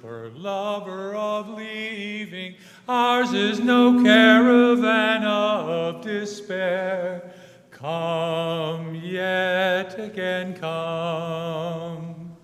worshiper, lover of leaving. Ours is no caravan of despair. Come, yet again come.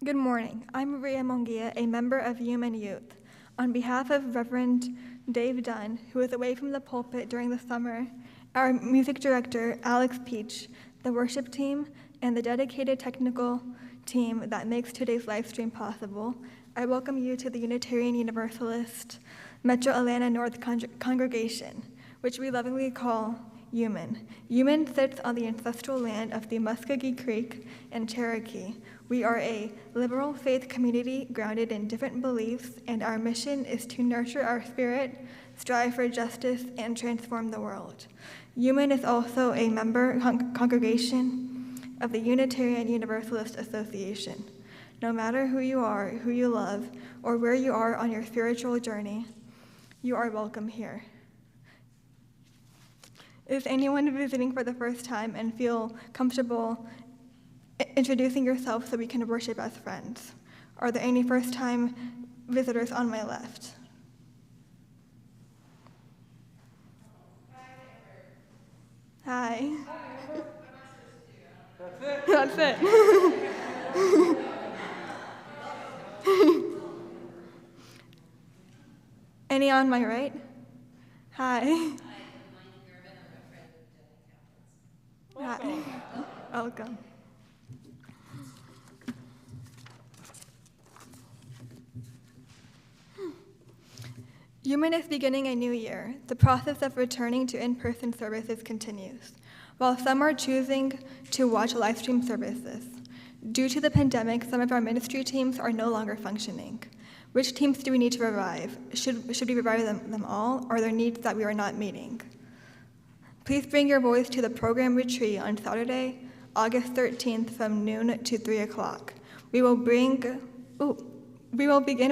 Good morning. I'm Maria Mongia, a member of UUMAN Youth. On behalf of Reverend Dave Dunn, who is away from the pulpit during the summer, our music director, Alex Peach, the worship team, and the dedicated technical team that makes today's live stream possible, I welcome you to the Unitarian Universalist Metro Atlanta North Congregation, which we lovingly call UUMAN. UUMAN sits on the ancestral land of the Muskogee Creek and Cherokee. We are a liberal faith community grounded in different beliefs, and our mission is to nurture our spirit, strive for justice, and transform the world. UUMAN is also a member congregation of the Unitarian Universalist Association. No matter who you are, who you love, or where you are on your spiritual journey, you are welcome here. Is anyone visiting for the first time and feel comfortable introducing yourself so we can worship as friends? Are there any first-time visitors on my left? Hi. That's it. Any on my right? Hi. Hi. Welcome. UUMAN is beginning a new year. The process of returning to in-person services continues. While some are choosing to watch live stream services, due to the pandemic, some of our ministry teams are no longer functioning. Which teams do we need to revive? Should we revive them all, or are there needs that we are not meeting? Please bring your voice to the program retreat on Saturday, August 13th from noon to 3 o'clock. We will begin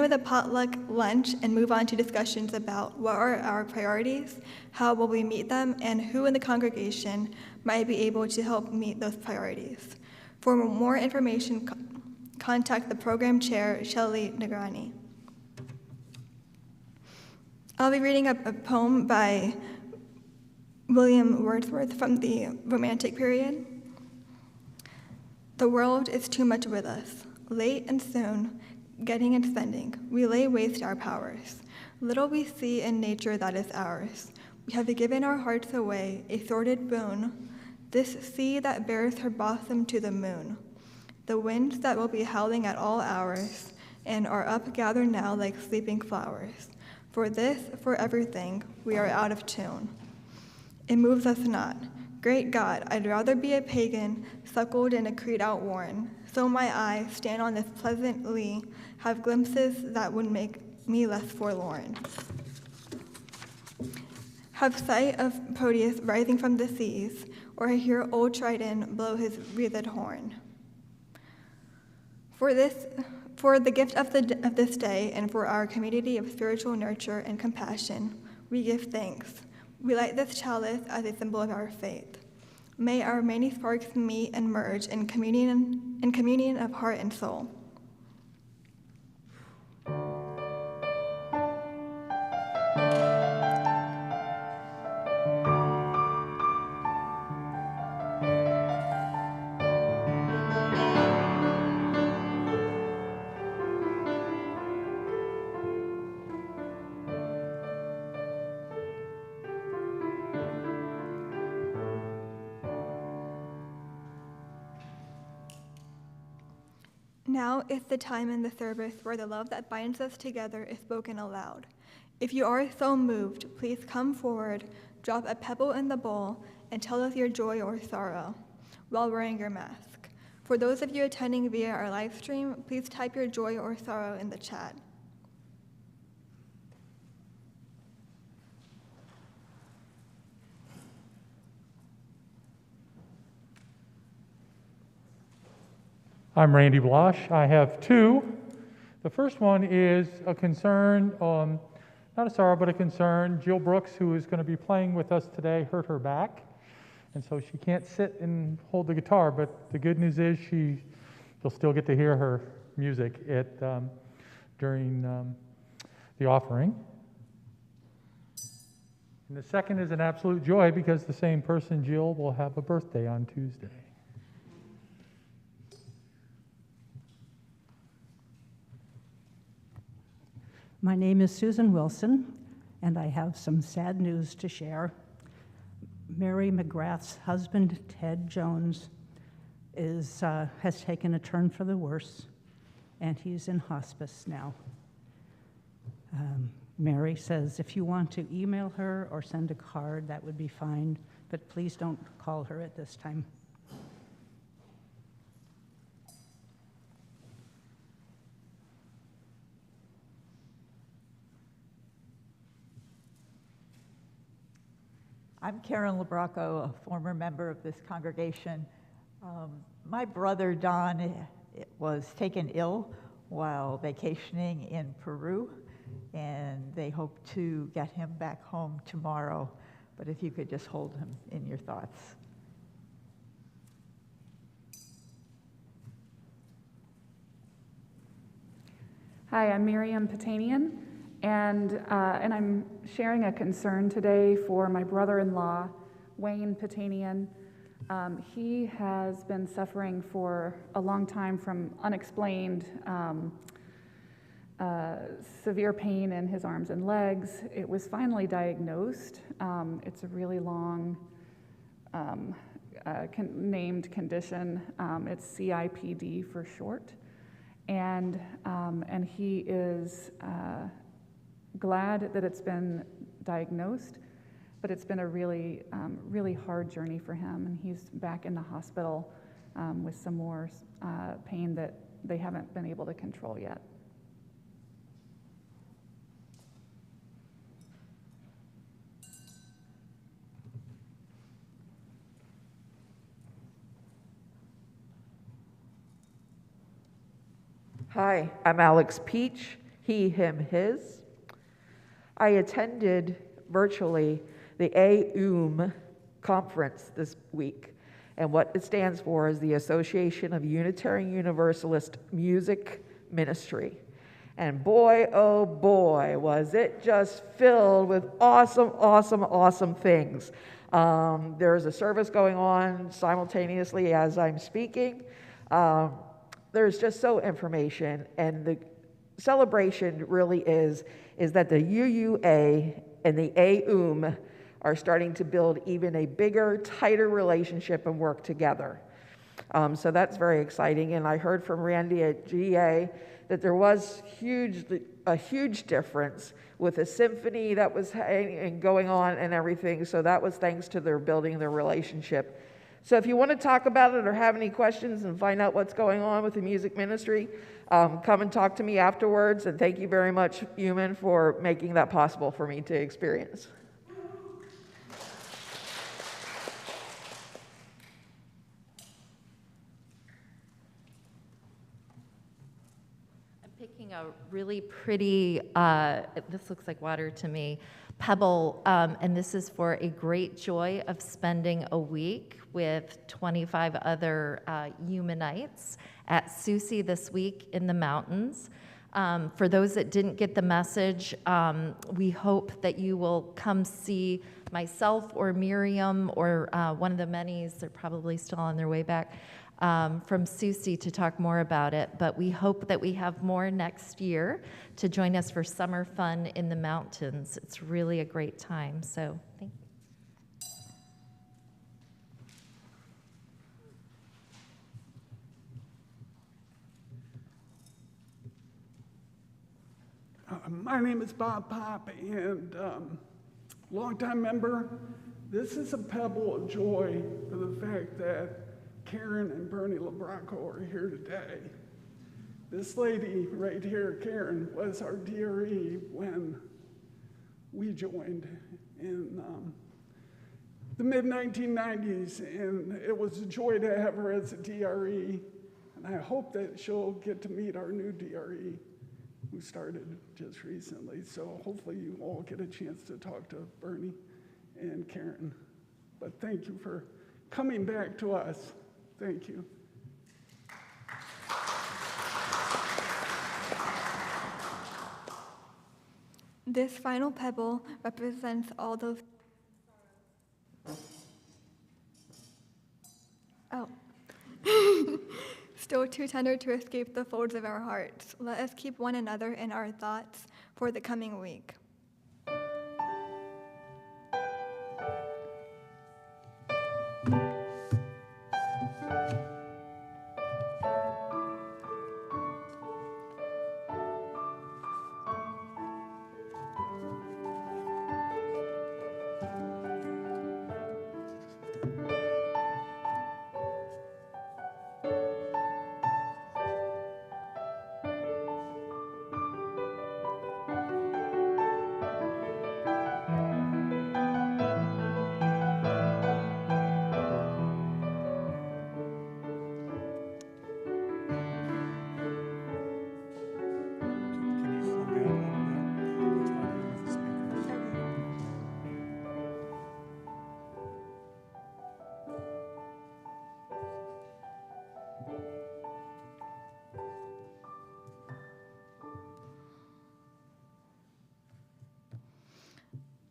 with a potluck lunch and move on to discussions about what are our priorities, how will we meet them, and who in the congregation might be able to help meet those priorities. For more information, contact the program chair, Shelley Negrani. I'll be reading a poem by William Wordsworth from the Romantic period. The world is too much with us, late and soon, getting and spending, we lay waste our powers. Little we see in nature that is ours. We have given our hearts away, a sordid boon, this sea that bears her bosom to the moon. The winds that will be howling at all hours, and are up gathered now like sleeping flowers. For this, for everything, we are out of tune. It moves us not. Great God, I'd rather be a pagan, suckled in a creed outworn, so my eyes stand on this pleasantly, have glimpses that would make me less forlorn. Have sight of Proteus rising from the seas, or hear old Triton blow his wreathed horn. For the gift of this day, and for our community of spiritual nurture and compassion, we give thanks. We light this chalice as a symbol of our faith. May our many sparks meet and merge in communion of heart and soul. Now is the time in the service where the love that binds us together is spoken aloud. If you are so moved, please come forward, drop a pebble in the bowl, and tell us your joy or sorrow while wearing your mask. For those of you attending via our live stream, please type your joy or sorrow in the chat. I'm Randy Blosh. I have two. The first one is a concern not a sorrow, but a concern. Jill Brooks, who is going to be playing with us today, hurt her back, and so she can't sit and hold the guitar, but the good news is you'll still get to hear her music during the offering. And the second is an absolute joy because the same person, Jill, will have a birthday on Tuesday. My name is Susan Wilson, and I have some sad news to share. Mary McGrath's husband, Ted Jones, has taken a turn for the worse, and he's in hospice now. Mary says if you want to email her or send a card, that would be fine, but please don't call her at this time. I'm Karen Labraco, a former member of this congregation. My brother Don was taken ill while vacationing in Peru, and they hope to get him back home tomorrow. But if you could just hold him in your thoughts. Hi, I'm Miriam Patanian, and I'm sharing a concern today for my brother-in-law, Wayne Patanian. He has been suffering for a long time from unexplained severe pain in his arms and legs. It was finally diagnosed. It's a really long named condition. It's CIPD for short. And he is glad that it's been diagnosed, but it's been a really, really hard journey for him. And he's back in the hospital with some more pain that they haven't been able to control yet. Hi, I'm Alex Peach, he, him, his. I attended virtually the AUM conference this week, and what it stands for is the Association of Unitarian Universalist Music Ministry. And boy, oh boy, was it just filled with awesome, awesome, awesome things. There's a service going on simultaneously as I'm speaking. There's just so information, and the celebration really is that the UUA and the AUM are starting to build even a bigger, tighter relationship and work together. So that's very exciting, and I heard from Randy at GA that there was a huge difference with a symphony that was going on and everything, so that was thanks to their building their relationship. So if you want to talk about it or have any questions and find out what's going on with the music ministry, come and talk to me afterwards. And thank you very much, UUMAN, for making that possible for me to experience. I'm picking a really pretty, this looks like water to me, pebble, and this is for a great joy of spending a week with 25 other UUMANites at Susie this week in the mountains. For those that didn't get the message, we hope that you will come see myself or Miriam or one of the many's, they're probably still on their way back, from Susie to talk more about it. But we hope that we have more next year to join us for summer fun in the mountains. It's really a great time, so thank you. My name is Bob Pop, and longtime member. This is a pebble of joy for the fact that Karen and Bernie Labraco are here today. This lady right here, Karen, was our DRE when we joined in the mid-1990s, and it was a joy to have her as a DRE, and I hope that she'll get to meet our new DRE who started just recently. So hopefully you all get a chance to talk to Bernie and Karen. But thank you for coming back to us. Thank you. This final pebble represents all those. Oh. Still too tender to escape the folds of our hearts. Let us keep one another in our thoughts for the coming week.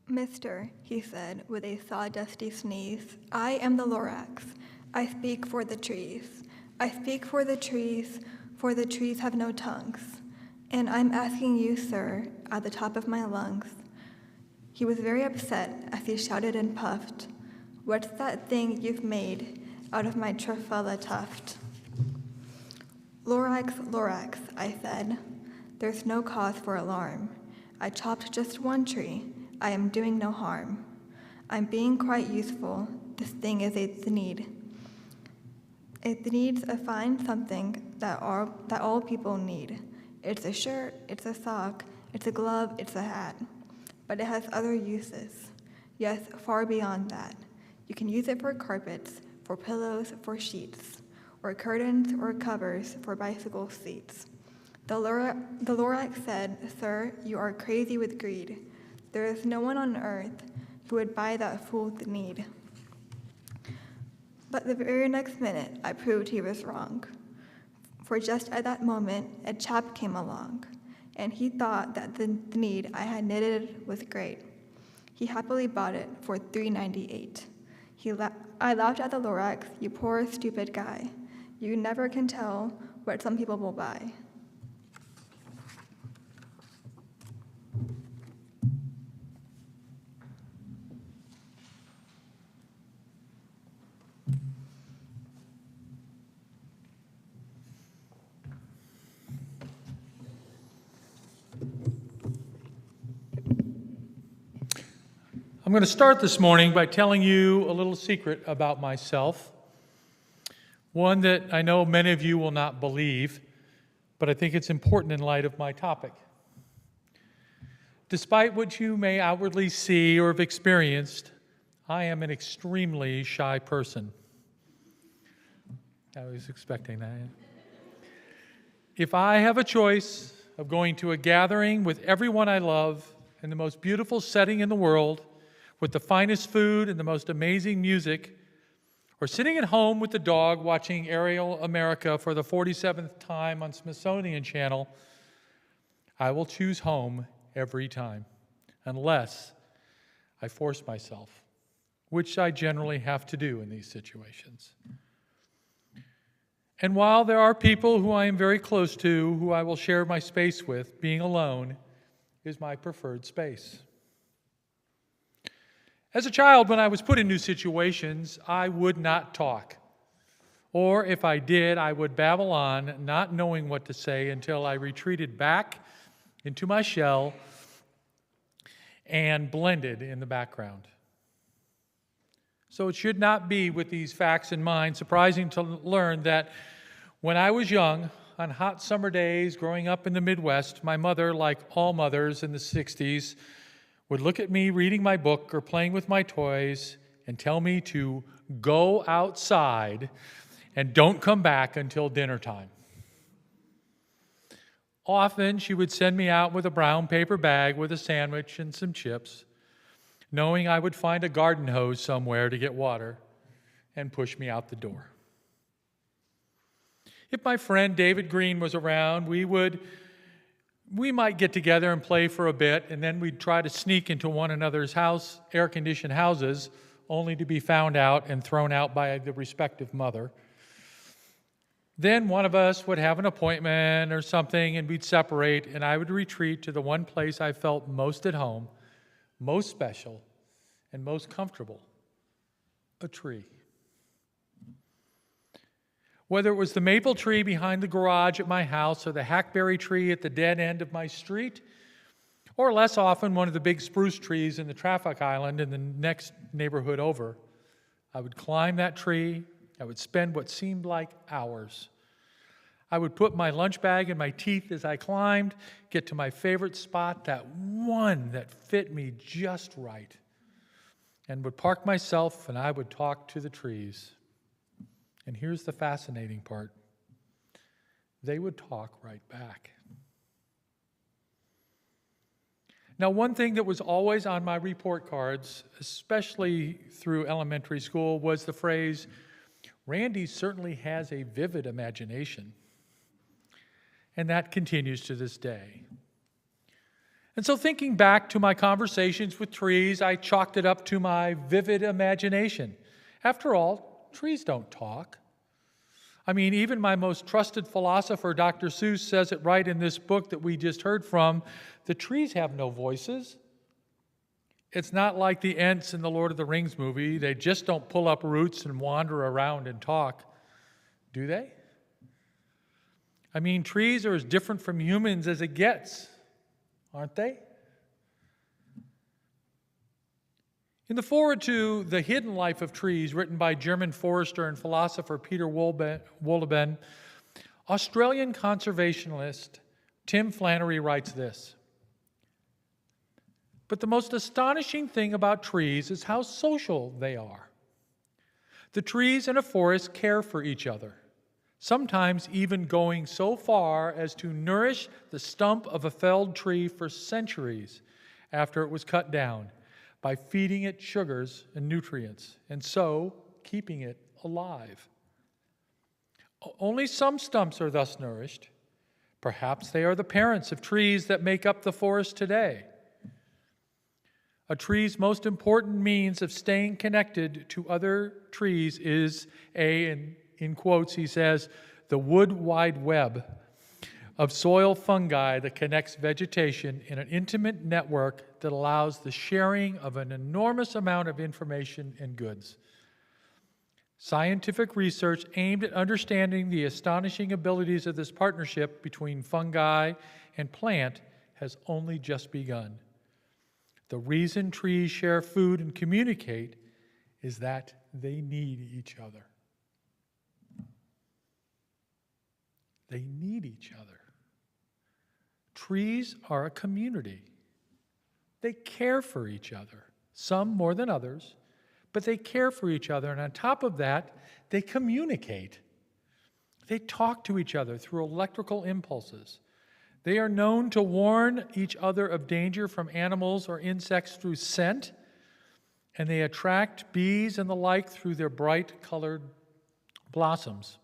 Mister, he said with a sawdusty sneeze, I am the Lorax. I speak for the trees. I speak for the trees have no tongues. And I'm asking you, sir, at the top of my lungs. He was very upset as he shouted and puffed, what's that thing you've made out of my trifella tuft? Lorax, Lorax, I said. There's no cause for alarm. I chopped just one tree. I am doing no harm. I'm being quite useful. This thing is a need. It needs a fine something that all people need. It's a shirt, it's a sock, it's a glove, it's a hat. But it has other uses. Yes, far beyond that. You can use it for carpets, for pillows, for sheets, or curtains or covers for bicycle seats. The Lorax said, Sir, you are crazy with greed. There is no one on earth who would buy that fool's need. But the very next minute, I proved he was wrong. For just at that moment, a chap came along, and he thought that the need I had knitted was great. He happily bought it for $3.98. I laughed at the Lorax, you poor, stupid guy. You never can tell what some people will buy. I'm going to start this morning by telling you a little secret about myself, one that I know many of you will not believe, but I think it's important in light of my topic. Despite what you may outwardly see or have experienced, I am an extremely shy person. I was expecting that. If I have a choice of going to a gathering with everyone I love in the most beautiful setting in the world, with the finest food and the most amazing music, or sitting at home with the dog watching Aerial America for the 47th time on Smithsonian Channel, I will choose home every time, unless I force myself, which I generally have to do in these situations. And while there are people who I am very close to, who I will share my space with, being alone is my preferred space. As a child, when I was put in new situations, I would not talk. Or if I did, I would babble on, not knowing what to say until I retreated back into my shell and blended in the background. So it should not be, with these facts in mind, surprising to learn that when I was young, on hot summer days growing up in the Midwest, my mother, like all mothers in the 60s, would look at me reading my book or playing with my toys and tell me to go outside and don't come back until dinner time. Often she would send me out with a brown paper bag with a sandwich and some chips, knowing I would find a garden hose somewhere to get water, and push me out the door. If my friend David Green was around, we might get together and play for a bit, and then we'd try to sneak into one another's air-conditioned houses, only to be found out and thrown out by the respective mother. Then one of us would have an appointment or something, and we'd separate, and I would retreat to the one place I felt most at home, most special, and most comfortable: a tree. Whether it was the maple tree behind the garage at my house or the hackberry tree at the dead end of my street, or less often one of the big spruce trees in the traffic island in the next neighborhood over, I would climb that tree. I would spend what seemed like hours. I would put my lunch bag in my teeth as I climbed, get to my favorite spot, that one that fit me just right, and would park myself, and I would talk to the trees. And here's the fascinating part: they would talk right back. Now, one thing that was always on my report cards, especially through elementary school, was the phrase, "Randy certainly has a vivid imagination." And that continues to this day. And so, thinking back to my conversations with trees, I chalked it up to my vivid imagination. After all, trees don't talk. I mean, even my most trusted philosopher, Dr. Seuss, says it right in this book that we just heard from. The trees have no voices. It's not like the Ents in the Lord of the Rings movie. They just don't pull up roots and wander around and talk, do they? I mean, trees are as different from humans as it gets, aren't they? In the foreword to The Hidden Life of Trees, written by German forester and philosopher Peter Wohlleben, Australian conservationist Tim Flannery writes this: "But the most astonishing thing about trees is how social they are. The trees in a forest care for each other, sometimes even going so far as to nourish the stump of a felled tree for centuries after it was cut down, by feeding it sugars and nutrients, and so keeping it alive. Only some stumps are thus nourished. Perhaps they are the parents of trees that make up the forest today. A tree's most important means of staying connected to other trees is and in quotes he says, the wood wide web of soil fungi that connects vegetation in an intimate network that allows the sharing of an enormous amount of information and goods. Scientific research aimed at understanding the astonishing abilities of this partnership between fungi and plant has only just begun. The reason trees share food and communicate is that they need each other. They need each other. Trees are a community. They care for each other, some more than others, but they care for each other, and on top of that, they communicate. They talk to each other through electrical impulses. They are known to warn each other of danger from animals or insects through scent, and they attract bees and the like through their bright colored blossoms.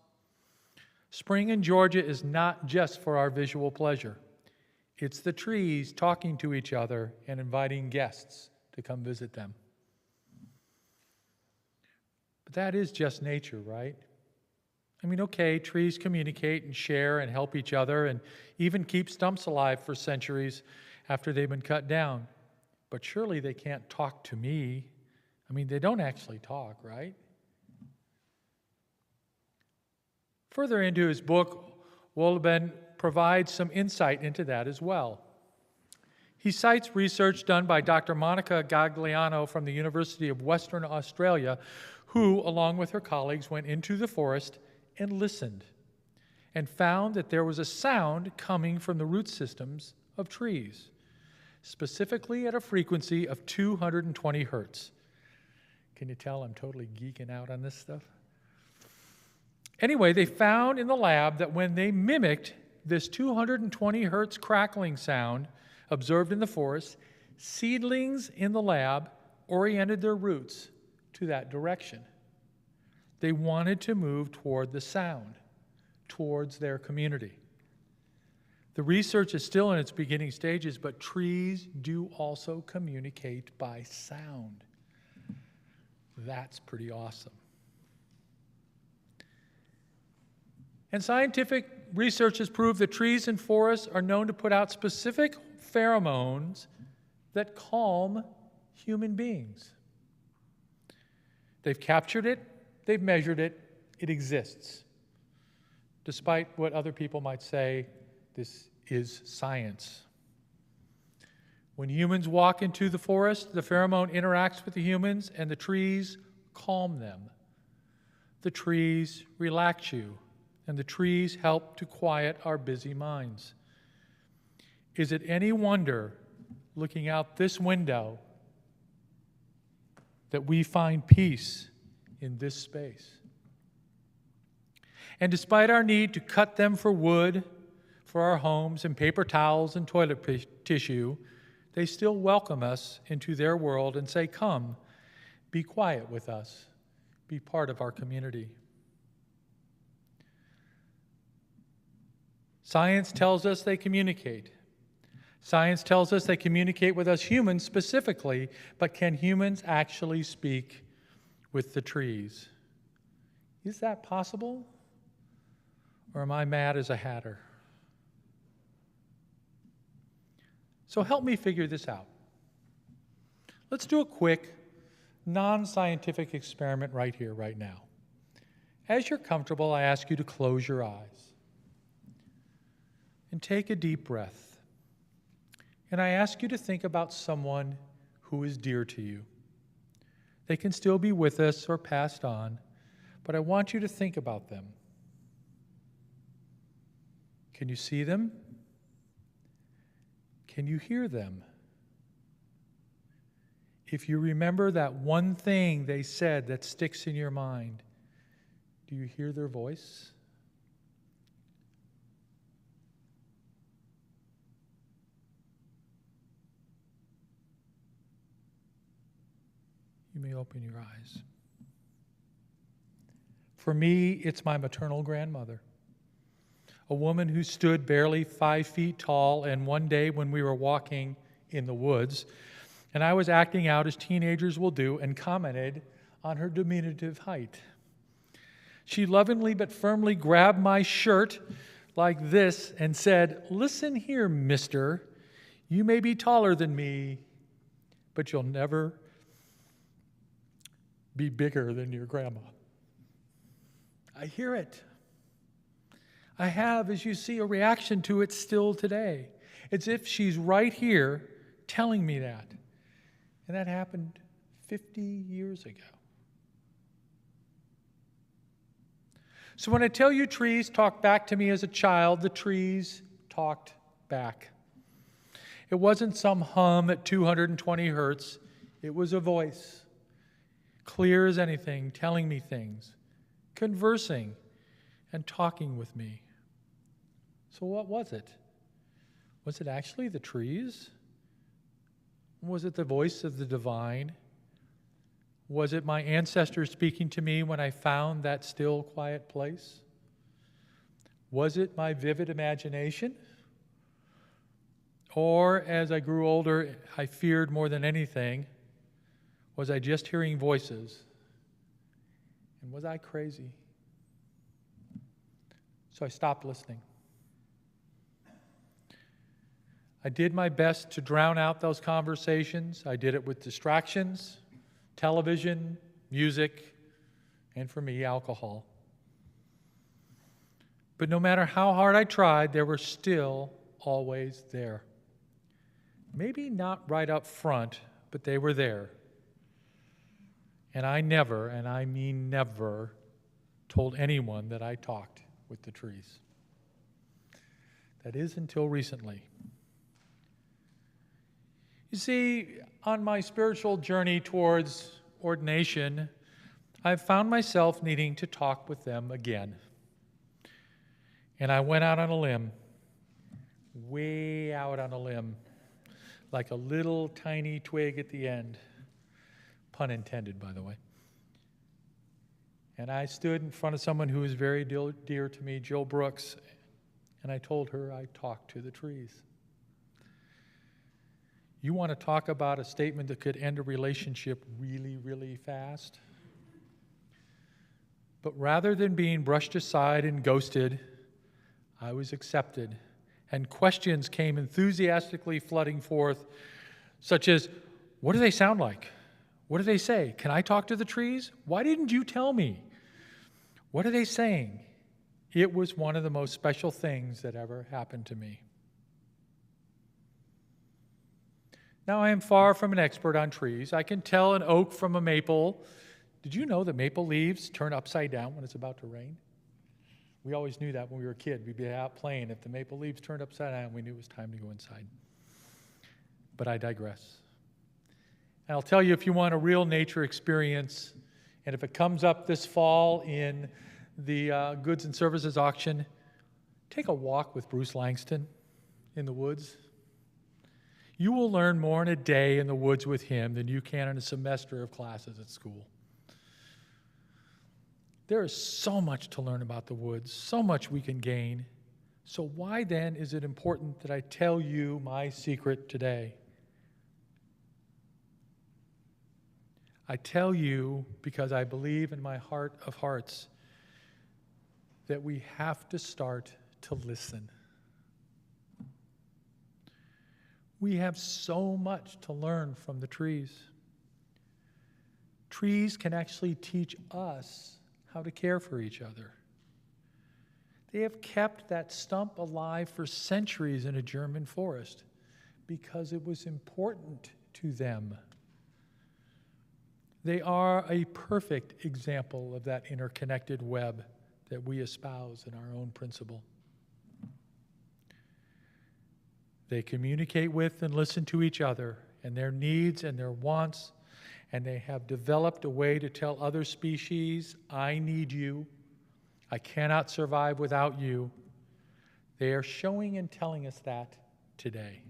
Spring in Georgia is not just for our visual pleasure. It's the trees talking to each other and inviting guests to come visit them. But that is just nature, right? I mean, okay, trees communicate and share and help each other and even keep stumps alive for centuries after they've been cut down. But surely they can't talk to me. I mean, they don't actually talk, right? Further into his book, Wohlleben provides some insight into that as well. He cites research done by Dr. Monica Gagliano from the University of Western Australia, who, along with her colleagues, went into the forest and listened and found that there was a sound coming from the root systems of trees, specifically at a frequency of 220 hertz. Can you tell I'm totally geeking out on this stuff? Anyway, they found in the lab that when they mimicked this 220 hertz crackling sound observed in the forest, seedlings in the lab oriented their roots to that direction. They wanted to move toward the sound, towards their community. The research is still in its beginning stages, but trees do also communicate by sound. That's pretty awesome. And scientific research has proved that trees and forests are known to put out specific pheromones that calm human beings. They've captured it, they've measured it, it exists. Despite what other people might say, this is science. When humans walk into the forest, the pheromone interacts with the humans and the trees calm them. The trees relax you, and the trees help to quiet our busy minds. Is it any wonder, looking out this window, that we find peace in this space? And despite our need to cut them for wood, for our homes and paper towels and toilet tissue, they still welcome us into their world and say, "Come, be quiet with us, be part of our community." Science tells us they communicate. Science tells us they communicate with us humans specifically, but can humans actually speak with the trees? Is that possible? Or am I mad as a hatter? So help me figure this out. Let's do a quick, non-scientific experiment right here, right now. As you're comfortable, I ask you to close your eyes and take a deep breath. And I ask you to think about someone who is dear to you. They can still be with us or passed on, but I want you to think about them. Can you see them? Can you hear them? If you remember that one thing they said that sticks in your mind, do you hear their voice? You may open your eyes. For me, it's my maternal grandmother, a woman who stood barely 5 feet tall, and one day when we were walking in the woods, and I was acting out as teenagers will do, and commented on her diminutive height. She lovingly but firmly grabbed my shirt like this and said, "Listen here, mister, you may be taller than me, but you'll never be bigger than your grandma." I hear it. I have, as you see, a reaction to it still today. It's if she's right here telling me that. And that happened 50 years ago. So when I tell you trees talked back to me as a child, the trees talked back. It wasn't some hum at 220 hertz. It was a voice, clear as anything, telling me things, conversing and talking with me. So what was it? Was it actually the trees? Was it the voice of the divine? Was it my ancestors speaking to me when I found that still, quiet place? Was it my vivid imagination? Or, as I grew older, I feared more than anything, was I just hearing voices? And was I crazy? So I stopped listening. I did my best to drown out those conversations. I did it with distractions, television, music, and for me, alcohol. But no matter how hard I tried, they were still always there. Maybe not right up front, but they were there. And I never, and I mean never, told anyone that I talked with the trees. That is until recently. You see, on my spiritual journey towards ordination, I've found myself needing to talk with them again. And I went out on a limb way out on a limb, like a little tiny twig at the end. Pun intended, by the way. And I stood in front of someone who was very dear to me, Jill Brooks, and I told her I talked to the trees. You want to talk about a statement that could end a relationship really, really fast? But rather than being brushed aside and ghosted, I was accepted, and questions came enthusiastically flooding forth, such as, what do they sound like? What do they say? Can I talk to the trees? Why didn't you tell me? What are they saying? It was one of the most special things that ever happened to me. Now, I am far from an expert on trees. I can tell an oak from a maple. Did you know that maple leaves turn upside down when it's about to rain? We always knew that when we were a kid. We'd be out playing. If the maple leaves turned upside down, we knew it was time to go inside. But I digress. And I'll tell you, if you want a real nature experience, and if it comes up this fall in the goods and services auction, take a walk with Bruce Langston in the woods. You will learn more in a day in the woods with him than you can in a semester of classes at school. There is so much to learn about the woods, so much we can gain. So why then is it important that I tell you my secret today? I tell you because I believe in my heart of hearts that we have to start to listen. We have so much to learn from the trees. Trees can actually teach us how to care for each other. They have kept that stump alive for centuries in a German forest because it was important to them. They are a perfect example of that interconnected web that we espouse in our own principle. They communicate with and listen to each other and their needs and their wants, and they have developed a way to tell other species, I need you. I cannot survive without you. They are showing and telling us that today.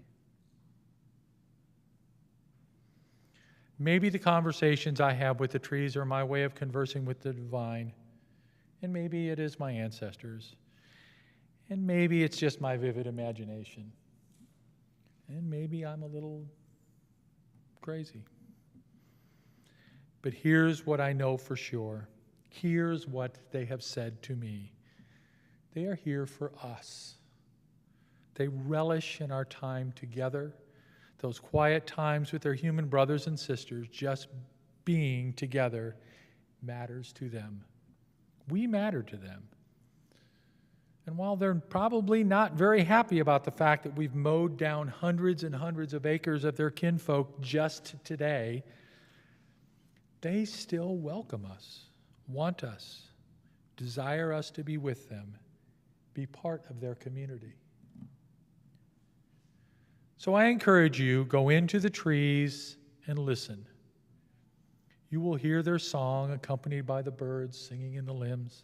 Maybe the conversations I have with the trees are my way of conversing with the divine, and maybe it is my ancestors, and maybe it's just my vivid imagination. And maybe I'm a little crazy. But here's what I know for sure. Here's what they have said to me. They are here for us. They relish in our time together, those quiet times with their human brothers and sisters. Just being together matters to them. We matter to them. And while they're probably not very happy about the fact that we've mowed down hundreds and hundreds of acres of their kinfolk just today, they still welcome us, want us, desire us to be with them, be part of their community. So I encourage you, go into the trees and listen. You will hear their song accompanied by the birds singing in the limbs.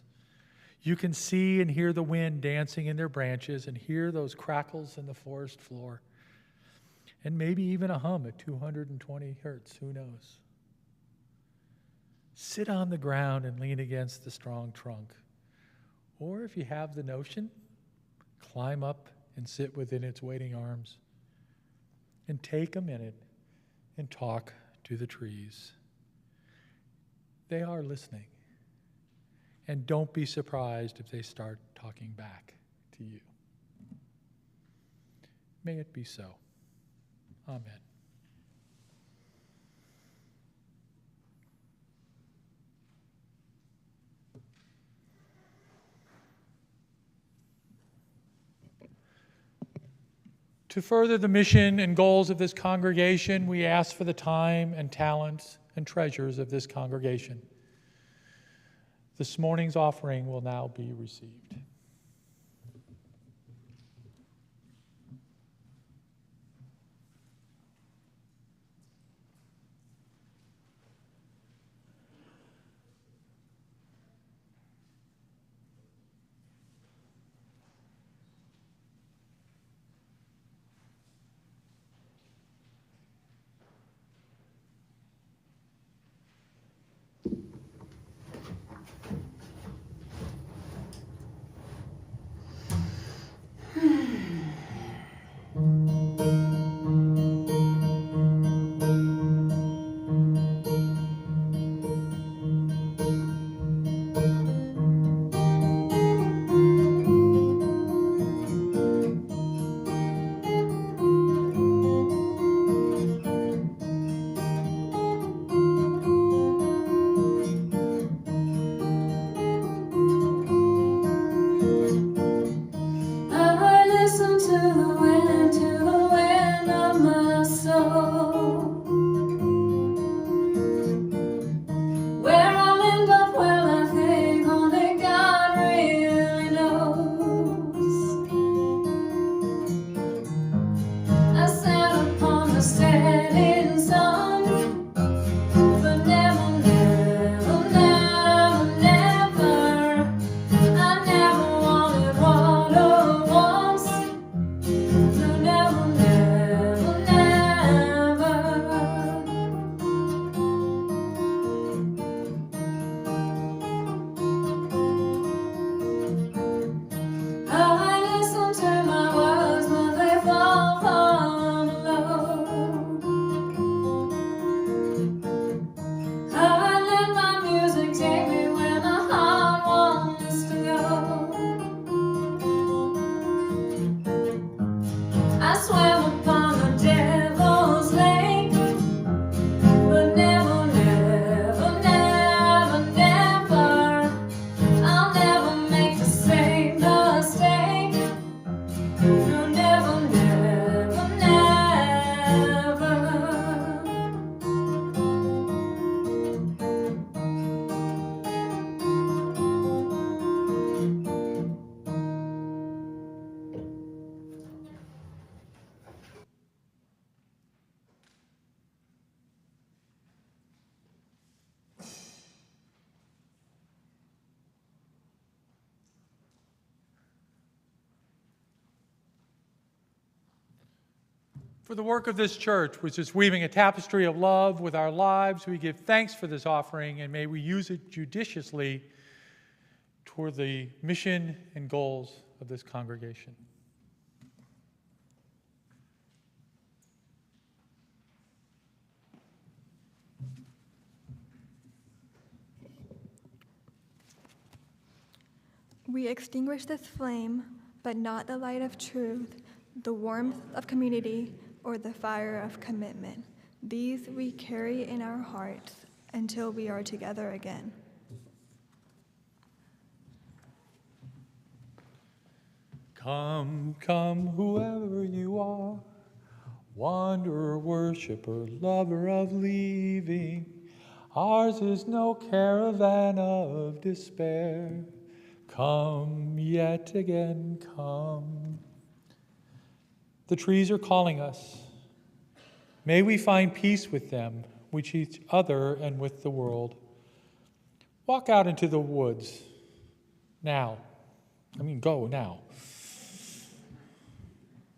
You can see and hear the wind dancing in their branches and hear those crackles in the forest floor. And maybe even a hum at 220 hertz, who knows? Sit on the ground and lean against the strong trunk. Or if you have the notion, climb up and sit within its waiting arms. And take a minute and talk to the trees. They are listening. And don't be surprised if they start talking back to you. May it be so. Amen. To further the mission and goals of this congregation, we ask for the time and talents and treasures of this congregation. This morning's offering will now be received. For the work of this church, which is weaving a tapestry of love with our lives, we give thanks for this offering, and may we use it judiciously toward the mission and goals of this congregation. We extinguish this flame, but not the light of truth, the warmth of community, or the fire of commitment. These we carry in our hearts until we are together again. Come, come, whoever you are, wanderer, worshiper, lover of leaving. Ours is no caravan of despair. Come yet again, come. The trees are calling us. May we find peace with them, with each other, and with the world. Walk out into the woods now. Go now.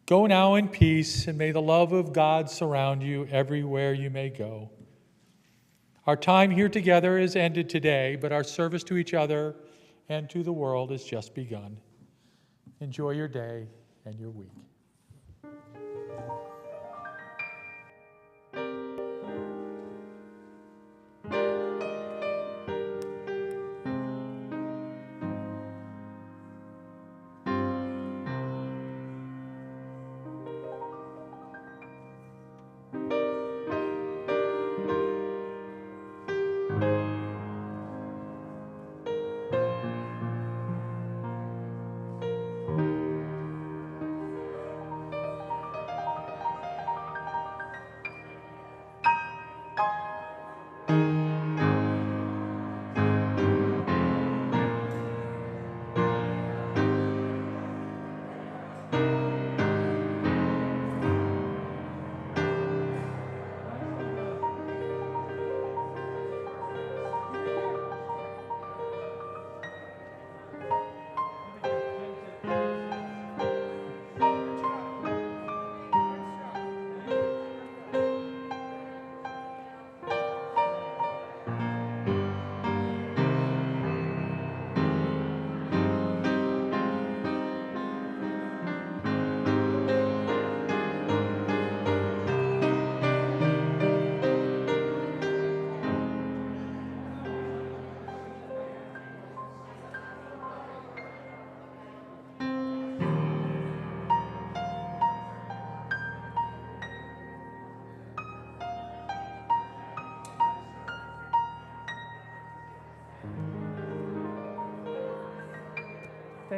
Go now in peace, and may the love of God surround you everywhere you may go. Our time here together is ended today, but our service to each other and to the world has just begun. Enjoy your day and your week.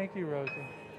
Thank you, Rosie.